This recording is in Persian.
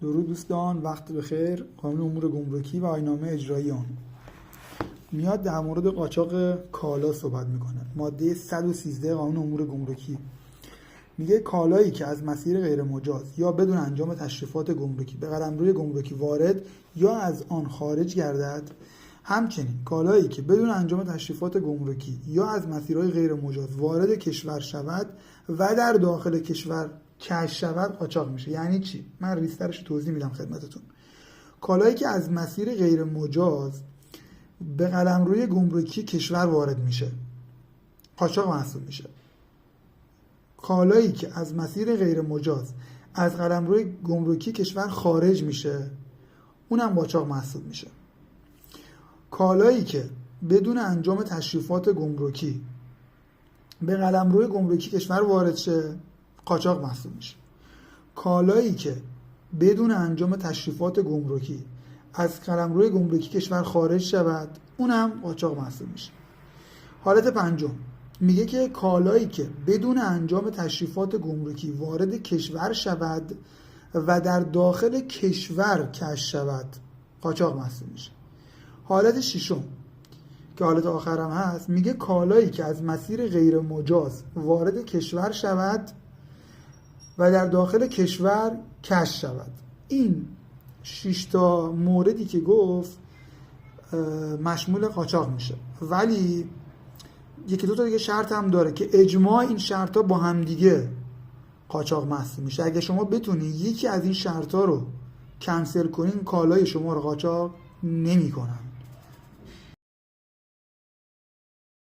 درود دوستان، وقت بخیر. قانون امور گمرکی و آیین‌نامه اجرایی آن میاد در مورد قاچاق کالا صحبت میکنه. ماده 113 قانون امور گمرکی میگه کالایی که از مسیر غیر مجاز یا بدون انجام تشریفات گمرکی به قلمروی گمرکی وارد یا از آن خارج گردد، همچنین کالایی که بدون انجام تشریفات گمرکی یا از مسیرهای غیر مجاز وارد کشور شود و در داخل کشور کشف شود قاچاق میشه. یعنی چی؟ من ریسترش توضیح میدم خدمتتون. کالایی که از مسیر غیر مجاز به قلمروی گمرکی کشور وارد میشه قاچاق محسوب میشه. کالایی که از مسیر غیر مجاز از قلمروی گمرکی کشور خارج میشه اونم قاچاق محسوب میشه. کالایی که بدون انجام تشریفات گمرکی به قلمروی گمرکی کشور وارد شه قاچاق محسوب میشه. کالایی که بدون انجام تشریفات گمرکی از قلمروی گمرکی کشور خارج شود اونم قاچاق محسوب میشه. حالت پنجم میگه که کالایی که بدون انجام تشریفات گمرکی وارد کشور شود و در داخل کشور کشف شود قاچاق محسوب میشه. حالت ششم که حالت آخرم هست میگه کالایی که از مسیر غیر مجاز وارد کشور شود و در داخل کشور کشف شود. این 6 تا موردی که گفت مشمول قاچاق میشه، ولی یکی دو تا دیگه شرط هم داره که اجماع این شرط ها با هم دیگه قاچاق محسوب میشه. اگه شما بتونی یکی از این شرط ها رو کنسل کنین کالای شما رو قاچاق نمی کنن.